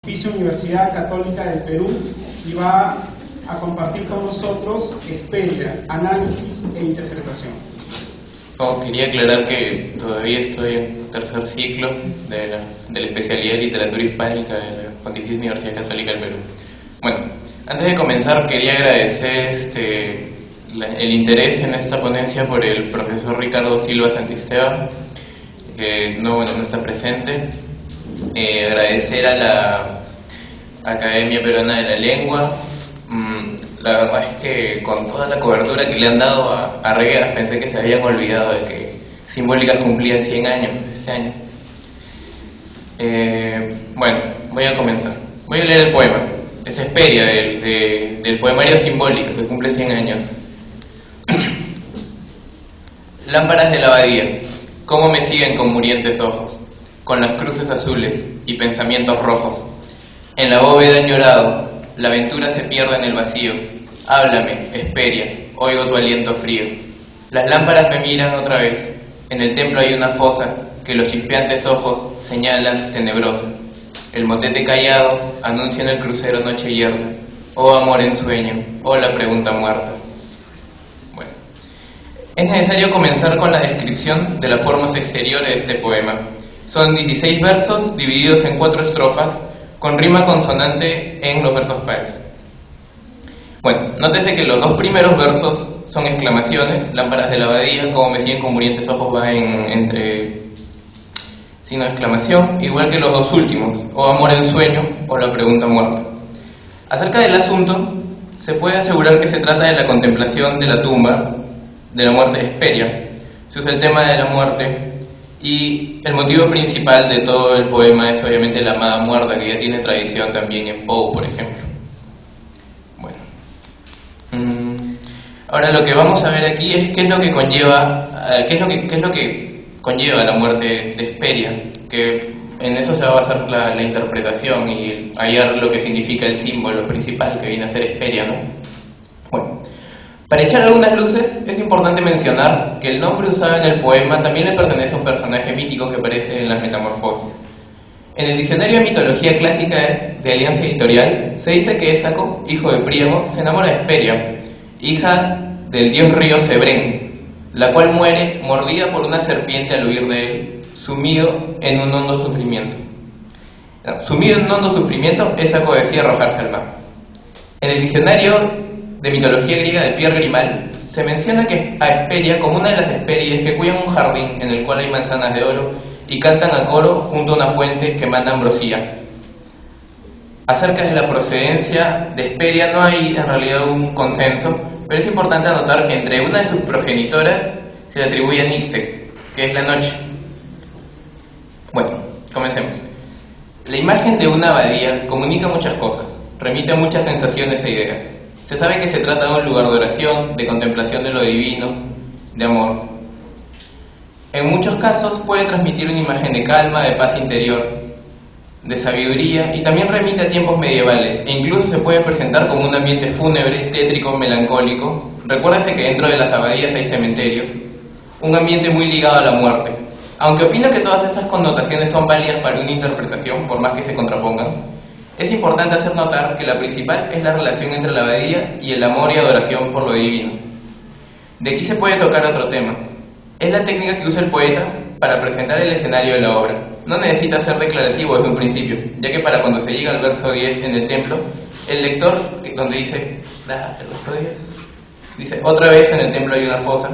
Pontificia Universidad Católica del Perú, y va a compartir con nosotros Hesperia, análisis e interpretación. Quería aclarar que todavía estoy en tercer ciclo de la especialidad de literatura hispánica de la Pontificia Universidad Católica del Perú. Bueno, antes de comenzar quería agradecer el interés en esta ponencia por el profesor Ricardo Silva Santisteban, que no está presente. Agradecer a la Academia Peruana de la Lengua. La verdad es que con toda la cobertura que le han dado a Regueras, pensé que se habían olvidado de que Simbólicas cumplía 100 años este año. Bueno, voy a comenzar. Voy a leer el poema. Es Hesperia del poemario Simbólicas, que cumple 100 años. Lámparas de la abadía, cómo me siguen con murientes ojos, con las cruces azules y pensamientos rojos. En la bóveda añorado, la aventura se pierde en el vacío. Háblame, Hesperia, oigo tu aliento frío. Las lámparas me miran otra vez. En el templo hay una fosa que los chispeantes ojos señalan tenebrosa. El motete callado anuncia en el crucero noche yerta. Oh amor en sueño, oh la pregunta muerta. Bueno, es necesario comenzar con la descripción de las formas exteriores de este poema. Son 16 versos divididos en 4 estrofas, con rima consonante en los versos pares. Bueno, nótese que los 2 primeros versos son exclamaciones. Lámparas de la abadía, como me siguen con murientes ojos, va entre signo de exclamación, igual que los 2 últimos, o amor en sueño, o la pregunta muerta. Acerca del asunto, se puede asegurar que se trata de la contemplación de la tumba, de la muerte de Hesperia. Se usa el tema de la muerte, y el motivo principal de todo el poema es obviamente la amada muerta, que ya tiene tradición también en Poe, por ejemplo. Bueno, ahora lo que vamos a ver aquí es qué es lo que conlleva la muerte de Hesperia, que en eso se va a basar la interpretación y hallar lo que significa el símbolo principal que viene a ser Hesperia, ¿no? Bueno, para echar algunas luces, es importante mencionar que el nombre usado en el poema también le pertenece a un personaje mítico que aparece en las Metamorfosis. En el diccionario de mitología clásica de Alianza Editorial, se dice que Ésaco, hijo de Príamo, se enamora de Hesperia, hija del dios río Cebrén, la cual muere mordida por una serpiente al huir de él, sumido en un hondo sufrimiento. Sumido en un hondo sufrimiento, Ésaco decide arrojarse al mar. En el diccionario de mitología griega de Pierre Grimal, se menciona que a Hesperia como una de las Hespérides que cuidan un jardín en el cual hay manzanas de oro y cantan a coro junto a una fuente que manda ambrosía. Acerca de la procedencia de Hesperia no hay en realidad un consenso, pero es importante anotar que entre una de sus progenitoras se le atribuye a Nicte, que es la noche. Bueno, comencemos. La imagen de una abadía comunica muchas cosas, remite a muchas sensaciones e ideas. Se sabe que se trata de un lugar de oración, de contemplación de lo divino, de amor. En muchos casos puede transmitir una imagen de calma, de paz interior, de sabiduría, y también remite a tiempos medievales, e incluso se puede presentar como un ambiente fúnebre, tétrico, melancólico. Recuérdase que dentro de las abadías hay cementerios, un ambiente muy ligado a la muerte. Aunque opino que todas estas connotaciones son válidas para una interpretación, por más que se contrapongan, es importante hacer notar que la principal es la relación entre la abadía y el amor y adoración por lo divino. De aquí se puede tocar otro tema. Es la técnica que usa el poeta para presentar el escenario de la obra. No necesita ser declarativo desde un principio, ya que para cuando se llega al verso 10 en el templo, el lector, donde dice, el verso 10, dice, otra vez en el templo hay una fosa.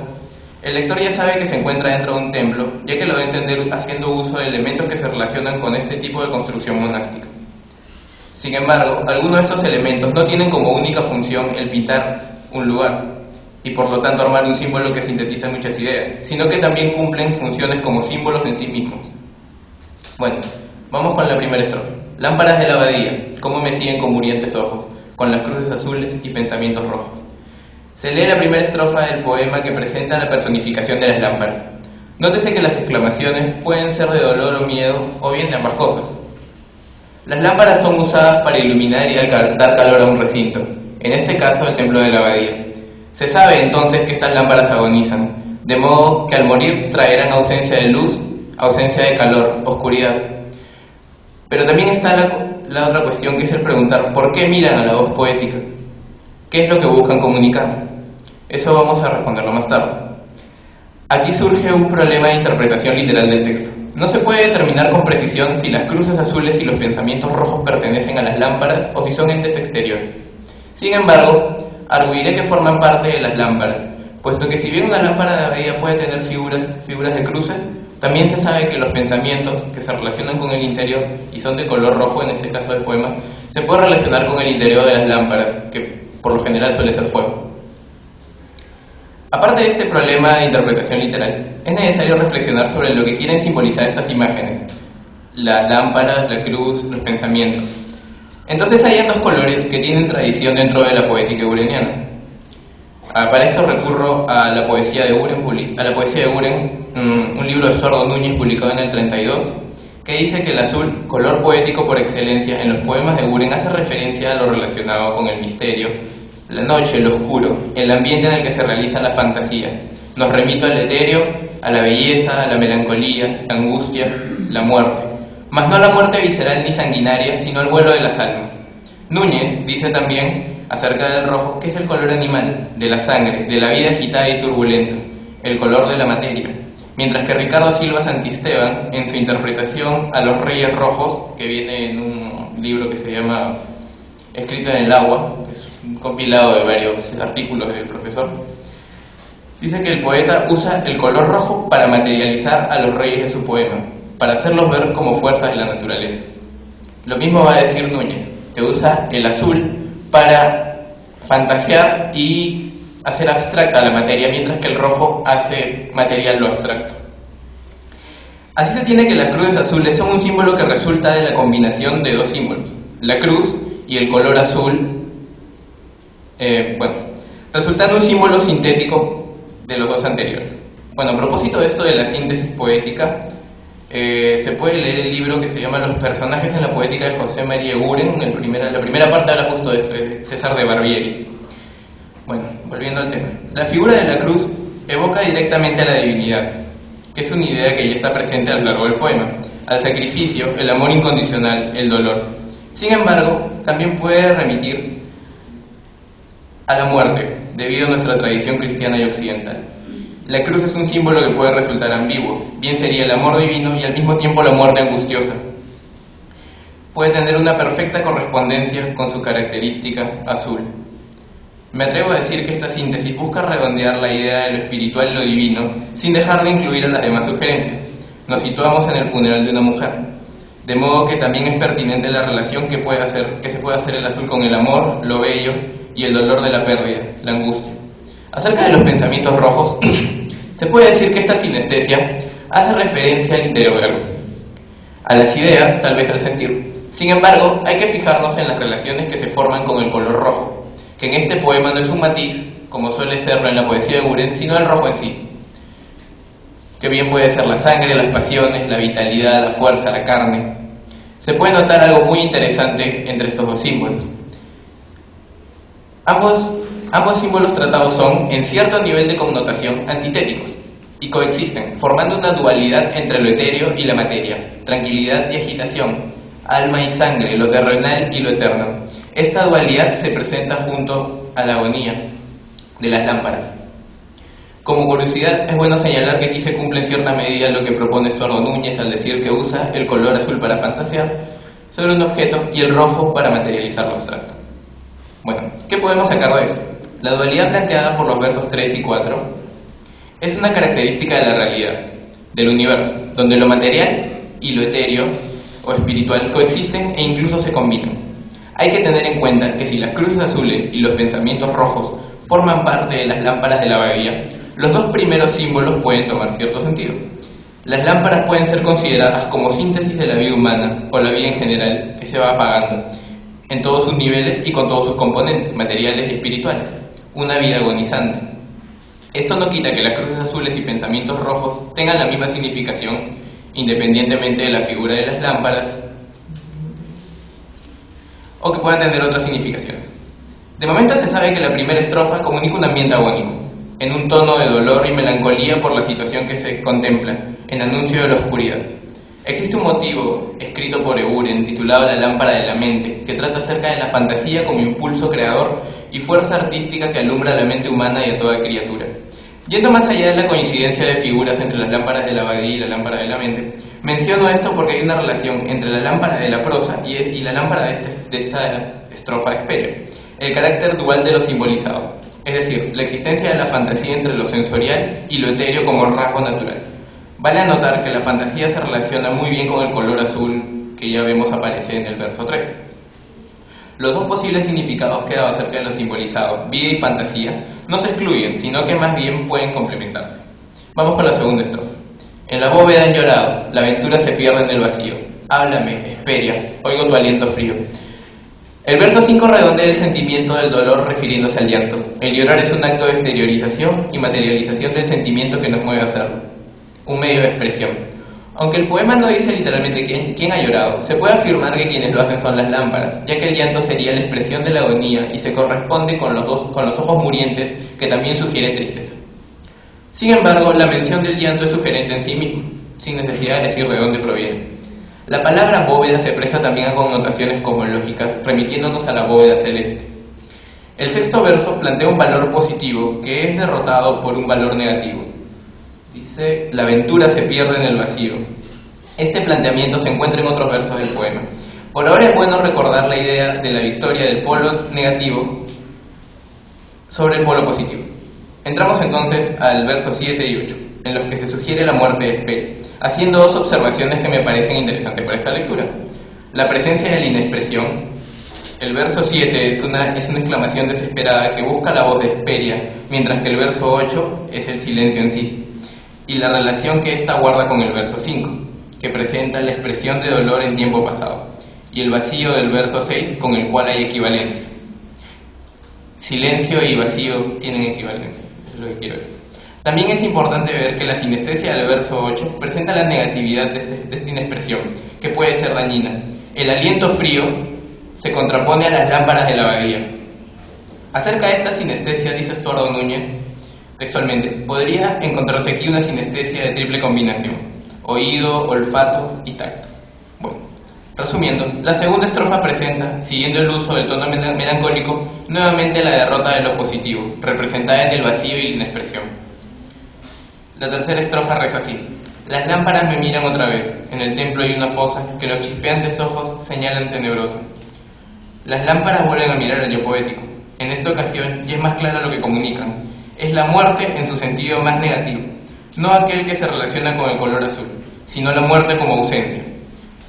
El lector ya sabe que se encuentra dentro de un templo, ya que lo va a entender haciendo uso de elementos que se relacionan con este tipo de construcción monástica. Sin embargo, algunos de estos elementos no tienen como única función el pintar un lugar y por lo tanto armar un símbolo que sintetiza muchas ideas, sino que también cumplen funciones como símbolos en sí mismos. Bueno, vamos con la primera estrofa. Lámparas de la abadía, cómo me siguen con murientes ojos, con las cruces azules y pensamientos rojos. Se lee la primera estrofa del poema que presenta la personificación de las lámparas. Nótese que las exclamaciones pueden ser de dolor o miedo, o bien de ambas cosas. Las lámparas son usadas para iluminar y dar calor a un recinto, en este caso el templo de la abadía. Se sabe entonces que estas lámparas agonizan, de modo que al morir traerán ausencia de luz, ausencia de calor, oscuridad. Pero también está la otra cuestión, que es el preguntar ¿por qué miran a la voz poética? ¿Qué es lo que buscan comunicar? Eso vamos a responderlo más tarde. Aquí surge un problema de interpretación literal del texto. No se puede determinar con precisión si las cruces azules y los pensamientos rojos pertenecen a las lámparas o si son entes exteriores. Sin embargo, arguiré que forman parte de las lámparas, puesto que si bien una lámpara de abadía puede tener figuras de cruces, también se sabe que los pensamientos que se relacionan con el interior y son de color rojo, en este caso del poema, se puede relacionar con el interior de las lámparas, que por lo general suele ser fuego. Aparte de este problema de interpretación literal, es necesario reflexionar sobre lo que quieren simbolizar estas imágenes: las lámparas, la cruz, los pensamientos. Entonces hay dos colores que tienen tradición dentro de la poética eureniana. Para esto recurro a la poesía de Uren, un libro de Sordo Núñez publicado en el 32, que dice que el azul, color poético por excelencia en los poemas de Uren, hace referencia a lo relacionado con el misterio, la noche, lo oscuro, el ambiente en el que se realiza la fantasía. Nos remito al etéreo, a la belleza, a la melancolía, la angustia, la muerte. Mas no la muerte visceral ni sanguinaria, sino el vuelo de las almas. Núñez dice también acerca del rojo que es el color animal, de la sangre, de la vida agitada y turbulenta, el color de la materia. Mientras que Ricardo Silva Santisteban, en su interpretación a los Reyes Rojos, que viene en un libro que se llama Escrito en el agua, que es un compilado de varios artículos del profesor, dice que el poeta usa el color rojo para materializar a los reyes de su poema, para hacerlos ver como fuerzas de la naturaleza. Lo mismo va a decir Núñez, que usa el azul para fantasear y hacer abstracta la materia, mientras que el rojo hace material lo abstracto. Así se tiene que las cruces azules son un símbolo que resulta de la combinación de dos símbolos, la cruz y el color azul, resultando un símbolo sintético de los dos anteriores. Bueno, a propósito de esto de la síntesis poética, se puede leer el libro que se llama Los personajes en la poética de José María Eguren. La primera parte habla justo de eso, de César de Barbieri. Bueno, volviendo al tema. La figura de la cruz evoca directamente a la divinidad, que es una idea que ya está presente a lo largo del poema, al sacrificio, el amor incondicional, el dolor. Sin embargo, también puede remitir a la muerte, debido a nuestra tradición cristiana y occidental. La cruz es un símbolo que puede resultar ambiguo, bien sería el amor divino y al mismo tiempo la muerte angustiosa. Puede tener una perfecta correspondencia con su característica azul. Me atrevo a decir que esta síntesis busca redondear la idea de lo espiritual y lo divino, sin dejar de incluir a las demás sugerencias. Nos situamos en el funeral de una mujer, de modo que también es pertinente la relación que se puede hacer el azul con el amor, lo bello y el dolor de la pérdida, la angustia. Acerca de los pensamientos rojos, se puede decir que esta sinestesia hace referencia al interior de algo, a las ideas, tal vez al sentir. Sin embargo, hay que fijarnos en las relaciones que se forman con el color rojo, que en este poema no es un matiz, como suele serlo en la poesía de Uren, sino el rojo en sí, que bien puede ser la sangre, las pasiones, la vitalidad, la fuerza, la carne. Se puede notar algo muy interesante entre estos dos símbolos. Ambos símbolos tratados son, en cierto nivel de connotación, antitéticos y coexisten, formando una dualidad entre lo etéreo y la materia, tranquilidad y agitación, alma y sangre, lo terrenal y lo eterno. Esta dualidad se presenta junto a la agonía de las lámparas. Como curiosidad, es bueno señalar que aquí se cumple en cierta medida lo que propone Sordo Núñez al decir que usa el color azul para fantasear sobre un objeto y el rojo para materializar lo abstracto. Bueno, ¿qué podemos sacar de esto? La dualidad planteada por los versos 3 y 4 es una característica de la realidad, del universo, donde lo material y lo etéreo o espiritual coexisten e incluso se combinan. Hay que tener en cuenta que si las cruces azules y los pensamientos rojos forman parte de las lámparas de la abadía, los dos primeros símbolos pueden tomar cierto sentido. Las lámparas pueden ser consideradas como síntesis de la vida humana o la vida en general que se va apagando en todos sus niveles y con todos sus componentes, materiales y espirituales, una vida agonizante. Esto no quita que las cruces azules y pensamientos rojos tengan la misma significación, independientemente de la figura de las lámparas, o que puedan tener otras significaciones. De momento se sabe que la primera estrofa comunica un ambiente agónico, en un tono de dolor y melancolía por la situación que se contempla, en anuncio de la oscuridad. Existe un motivo escrito por Eburen titulado La lámpara de la mente, que trata acerca de la fantasía como impulso creador y fuerza artística que alumbra a la mente humana y a toda criatura. Yendo más allá de la coincidencia de figuras entre las lámparas de la abadía y la lámpara de la mente, menciono esto porque hay una relación entre la lámpara de la prosa y la lámpara de esta estrofa de Hesperia, el carácter dual de lo simbolizado, es decir, la existencia de la fantasía entre lo sensorial y lo etéreo como rasgo natural. Vale anotar que la fantasía se relaciona muy bien con el color azul que ya vemos aparecer en el verso 3. Los dos posibles significados que he dado acerca de lo simbolizado, vida y fantasía, no se excluyen, sino que más bien pueden complementarse. Vamos con la segunda estrofa. En la bóveda han llorado, la aventura se pierde en el vacío. Háblame, Hesperia, oigo tu aliento frío. El verso 5 redondea el sentimiento del dolor refiriéndose al llanto. El llorar es un acto de exteriorización y materialización del sentimiento que nos mueve a hacerlo, un medio de expresión. Aunque el poema no dice literalmente quién ha llorado, se puede afirmar que quienes lo hacen son las lámparas, ya que el llanto sería la expresión de la agonía y se corresponde con los ojos murientes, que también sugieren tristeza. Sin embargo, la mención del llanto es sugerente en sí mismo, sin necesidad de decir de dónde proviene. La palabra bóveda se presta también a connotaciones cosmológicas, remitiéndonos a la bóveda celeste. El sexto verso plantea un valor positivo que es derrotado por un valor negativo. Dice, la aventura se pierde en el vacío. Este planteamiento se encuentra en otros versos del poema. Por ahora es bueno recordar la idea de la victoria del polo negativo sobre el polo positivo. Entramos entonces al verso 7 y 8, en los que se sugiere la muerte de Hesperia, haciendo dos observaciones que me parecen interesantes para esta lectura. La presencia de la inexpresión. El verso 7 es una exclamación desesperada que busca la voz de Hesperia, mientras que el verso 8 es el silencio en sí. Y la relación que ésta guarda con el verso 5, que presenta la expresión de dolor en tiempo pasado, y el vacío del verso 6, con el cual hay equivalencia. Silencio y vacío tienen equivalencia, eso es lo que quiero decir. También es importante ver que la sinestesia del verso 8 presenta la negatividad de esta inexpresión, que puede ser dañina. El aliento frío se contrapone a las lámparas de la abadía. Acerca de esta sinestesia, dice Estuardo Núñez, textualmente, podría encontrarse aquí una sinestesia de triple combinación: oído, olfato y tacto. Bueno, resumiendo, la segunda estrofa presenta, siguiendo el uso del tono melancólico, nuevamente la derrota de lo positivo, representada en el vacío y la inexpresión. La tercera estrofa reza así: las lámparas me miran otra vez, en el templo hay una fosa que los chispeantes ojos señalan tenebrosa. Las lámparas vuelven a mirar al yo poético. En esta ocasión ya es más claro lo que comunican. Es la muerte en su sentido más negativo, no aquel que se relaciona con el color azul, sino la muerte como ausencia.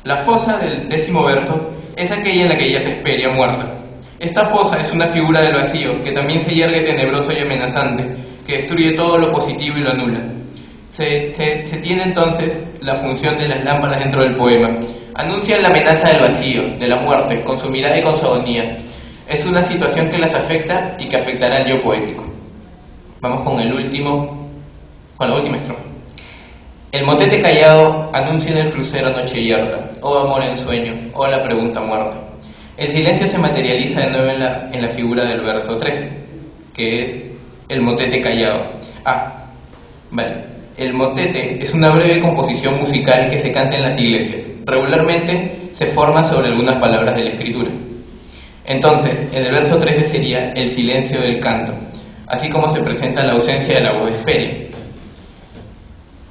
La fosa del 10º verso es aquella en la que ya se Hesperia muerta. Esta fosa es una figura del vacío que también se yergue tenebroso y amenazante, que destruye todo lo positivo y lo anula. Se tiene entonces la función de las lámparas dentro del poema. Anuncian la amenaza del vacío, de la muerte, con su mirada y con su agonía. Es una situación que las afecta y que afectará al yo poético. Vamos con la última estrofa. El motete callado anuncia en el crucero noche yerta, oh amor en sueño, oh la pregunta muerta. El silencio se materializa de nuevo en la figura del verso 13, que es el motete callado. El motete es una breve composición musical que se canta en las iglesias. Regularmente se forma sobre algunas palabras de la escritura. Entonces, en el verso 13 sería el silencio del canto, así como se presenta la ausencia de la voz de Hesperia.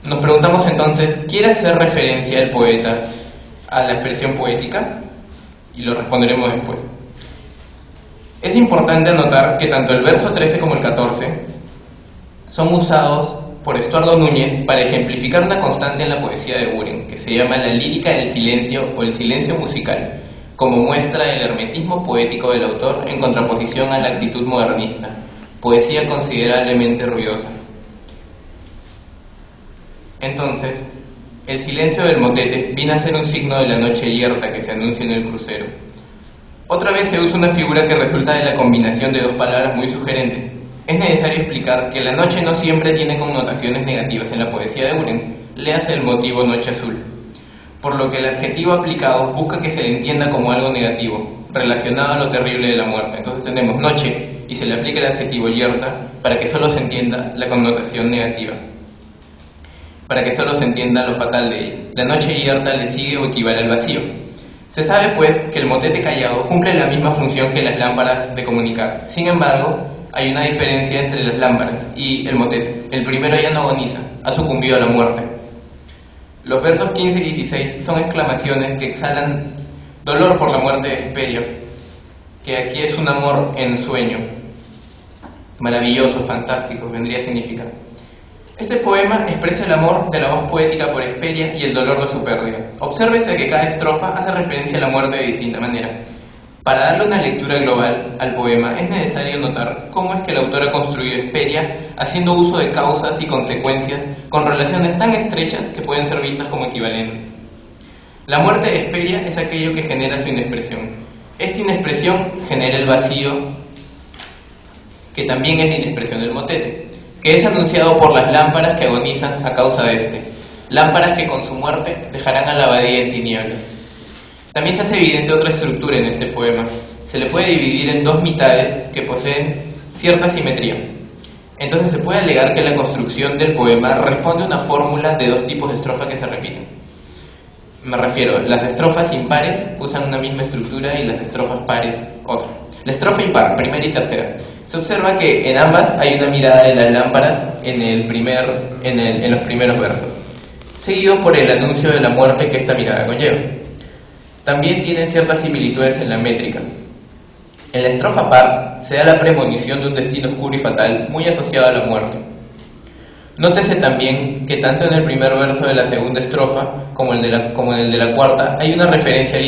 Nos preguntamos entonces, ¿quiere hacer referencia el poeta a la expresión poética? Y lo responderemos después. Es importante anotar que tanto el verso 13 como el 14 son usados por Estuardo Núñez para ejemplificar una constante en la poesía de Eburen, que se llama la lírica del silencio o el silencio musical, como muestra del hermetismo poético del autor en contraposición a la actitud modernista, poesía considerablemente ruidosa. Entonces, el silencio del motete viene a ser un signo de la noche yerta que se anuncia en el crucero. Otra vez se usa una figura que resulta de la combinación de dos palabras muy sugerentes. Es necesario explicar que la noche no siempre tiene connotaciones negativas en la poesía de Eburen, léase el motivo noche azul, por lo que el adjetivo aplicado busca que se le entienda como algo negativo, relacionado a lo terrible de la muerte. Entonces tenemos noche y se le aplica el adjetivo yerta para que solo se entienda la connotación negativa. para que solo se entienda lo fatal de ella. La noche abierta le sigue o equivale al vacío. Se sabe, pues, que el motete callado cumple la misma función que las lámparas de comunicar. Sin embargo, hay una diferencia entre las lámparas y el motete. El primero ya no agoniza, ha sucumbido a la muerte. Los versos 15 y 16 son exclamaciones que exhalan dolor por la muerte de Hesperia, que aquí es un amor en sueño. Maravilloso, fantástico, vendría a significar. Este poema expresa el amor de la voz poética por Hesperia y el dolor de su pérdida. Obsérvese que cada estrofa hace referencia a la muerte de distinta manera. Para darle una lectura global al poema es necesario notar cómo es que el autor ha construido Hesperia haciendo uso de causas y consecuencias con relaciones tan estrechas que pueden ser vistas como equivalentes. La muerte de Hesperia es aquello que genera su inexpresión. Esta inexpresión genera el vacío, que también es la inexpresión del motete, que es anunciado por las lámparas que agonizan a causa de este, lámparas que con su muerte dejarán a la abadía en tinieblas. También se hace evidente otra estructura en este poema. Se le puede dividir en dos mitades que poseen cierta simetría. Entonces se puede alegar que la construcción del poema responde a una fórmula de dos tipos de estrofas que se repiten. Me refiero, las estrofas impares usan una misma estructura y las estrofas pares otra. La estrofa impar, primera y tercera. Se observa que en ambas hay una mirada de las lámparas en los primeros versos, seguido por el anuncio de la muerte que esta mirada conlleva. También tienen ciertas similitudes en la métrica. En la estrofa par se da la premonición de un destino oscuro y fatal muy asociado a la muerte. Nótese también que tanto en el primer verso de la segunda estrofa como en el de la cuarta hay una referencia a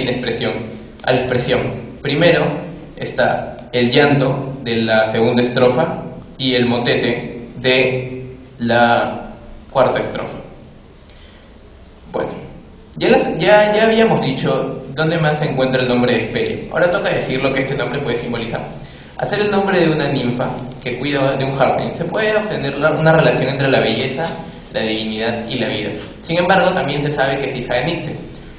la expresión. Primero está el llanto de la segunda estrofa y el motete de la cuarta estrofa. Bueno, ya habíamos dicho dónde más se encuentra el nombre de Hesperia. Ahora toca decir lo que este nombre puede simbolizar. Al ser el nombre de una ninfa que cuida de un jardín, se puede obtener una relación entre la belleza, la divinidad y la vida. Sin embargo, también se sabe que es hija de Nicte,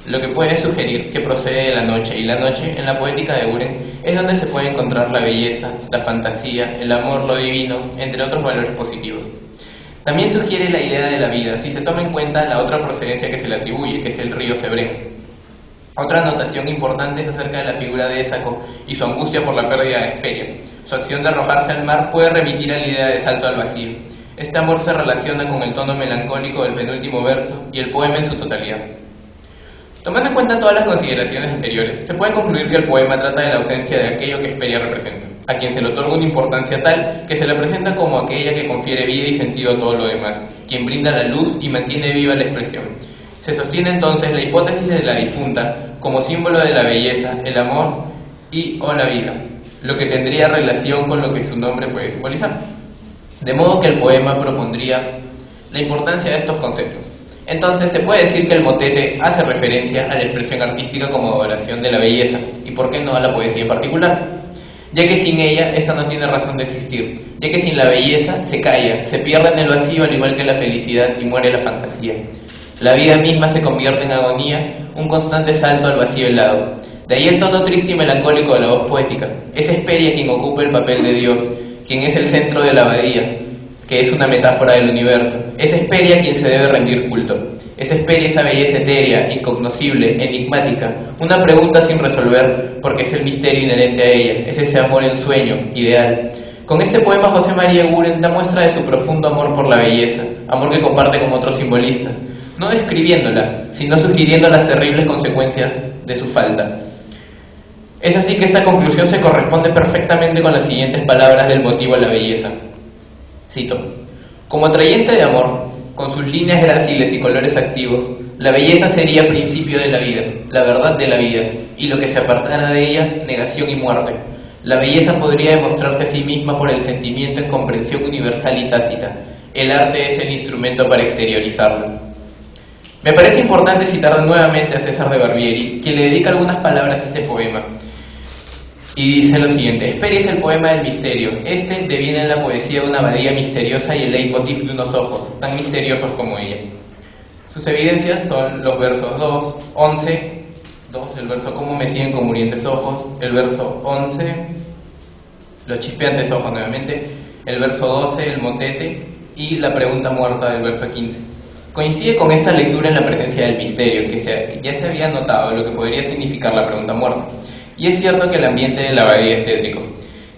lo que puede sugerir que procede de la noche, y la noche, en la poética de Uren, es donde se puede encontrar la belleza, la fantasía, el amor, lo divino, entre otros valores positivos. También sugiere la idea de la vida, si se toma en cuenta la otra procedencia que se le atribuye, que es el río Cebrén. Otra anotación importante es acerca de la figura de Ésaco y su angustia por la pérdida de Hesperia. Su acción de arrojarse al mar puede remitir a la idea de salto al vacío. Este amor se relaciona con el tono melancólico del penúltimo verso y el poema en su totalidad. Tomando en cuenta todas las consideraciones anteriores, se puede concluir que el poema trata de la ausencia de aquello que Hesperia representa, a quien se le otorga una importancia tal que se le presenta como aquella que confiere vida y sentido a todo lo demás, quien brinda la luz y mantiene viva la expresión. Se sostiene entonces la hipótesis de la difunta como símbolo de la belleza, el amor o la vida, lo que tendría relación con lo que su nombre puede simbolizar. De modo que el poema propondría la importancia de estos conceptos. Entonces se puede decir que el motete hace referencia a la expresión artística como adoración de la belleza, y por qué no a la poesía en particular, ya que sin ella esta no tiene razón de existir, ya que sin la belleza se calla, se pierde en el vacío al igual que la felicidad y muere la fantasía. La vida misma se convierte en agonía, un constante salto al vacío helado. De ahí el tono triste y melancólico de la voz poética. Es Hesperia quien ocupa el papel de Dios, quien es el centro de la abadía, que es una metáfora del universo. Es Hesperia quien se debe rendir culto. Es Hesperia esa belleza etérea, incognoscible, enigmática, una pregunta sin resolver, porque es el misterio inherente a ella, es ese amor en sueño, ideal. Con este poema José María Eguren da muestra de su profundo amor por la belleza, amor que comparte con otros simbolistas, no describiéndola, sino sugiriendo las terribles consecuencias de su falta. Es así que esta conclusión se corresponde perfectamente con las siguientes palabras del motivo a la belleza. Cito: como atrayente de amor, con sus líneas gráciles y colores activos, la belleza sería principio de la vida, la verdad de la vida, y lo que se apartara de ella, negación y muerte. La belleza podría demostrarse a sí misma por el sentimiento en comprensión universal y tácita. El arte es el instrumento para exteriorizarlo. Me parece importante citar nuevamente a César de Barbieri, quien le dedica algunas palabras a este poema. Y dice lo siguiente: Hesperia es el poema del misterio. Este deviene en la poesía de una abadía misteriosa y el leitmotiv de unos ojos, tan misteriosos como ella. Sus evidencias son los versos 2, 11, 2, el verso cómo me siguen con murientes ojos, el verso 11, los chispeantes ojos nuevamente, el verso 12, el motete, y la pregunta muerta del verso 15. Coincide con esta lectura en la presencia del misterio, que ya se había notado lo que podría significar la pregunta muerta. Y es cierto que el ambiente de la abadía es tétrico.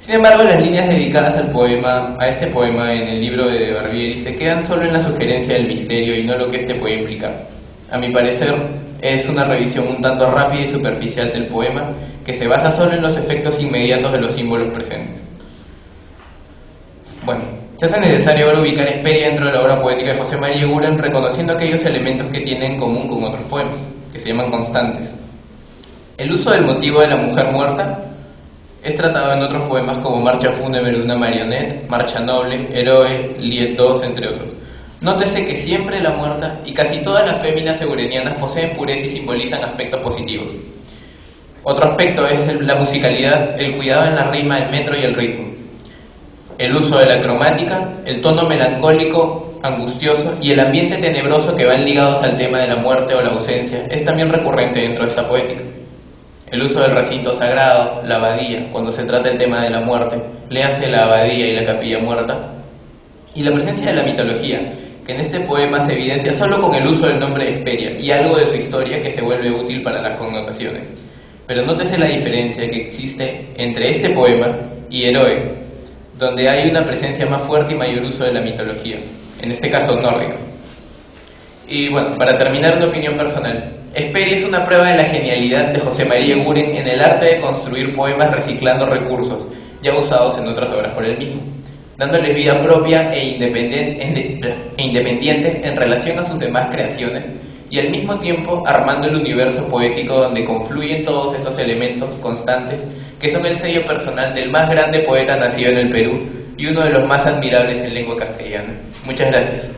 Sin embargo, las líneas dedicadas a este poema en el libro de Barbieri se quedan solo en la sugerencia del misterio y no lo que este puede implicar. A mi parecer, es una revisión un tanto rápida y superficial del poema que se basa solo en los efectos inmediatos de los símbolos presentes. Bueno, se hace necesario ahora ubicar Hesperia dentro de la obra poética de José María Eguren, reconociendo aquellos elementos que tienen en común con otros poemas, que se llaman constantes. El uso del motivo de la mujer muerta es tratado en otros poemas como Marcha fúnebre de una marioneta, Marcha noble, Héroe, Lied II, entre otros. Nótese que siempre la muerta y casi todas las féminas eurenianas poseen pureza y simbolizan aspectos positivos. Otro aspecto es la musicalidad, el cuidado en la rima, el metro y el ritmo. El uso de la cromática, el tono melancólico, angustioso y el ambiente tenebroso que van ligados al tema de la muerte o la ausencia es también recurrente dentro de esta poética. El uso del recinto sagrado, la abadía, cuando se trata el tema de la muerte, le hace la abadía y la capilla muerta. Y la presencia de la mitología, que en este poema se evidencia solo con el uso del nombre de Hesperia y algo de su historia que se vuelve útil para las connotaciones. Pero nótese la diferencia que existe entre este poema y Héroe, donde hay una presencia más fuerte y mayor uso de la mitología, en este caso nórdica. Y bueno, para terminar, una opinión personal. Hesperia es una prueba de la genialidad de José María Eguren en el arte de construir poemas reciclando recursos ya usados en otras obras por él mismo, dándoles vida propia e independiente en relación a sus demás creaciones y al mismo tiempo armando el universo poético donde confluyen todos esos elementos constantes que son el sello personal del más grande poeta nacido en el Perú y uno de los más admirables en lengua castellana. Muchas gracias.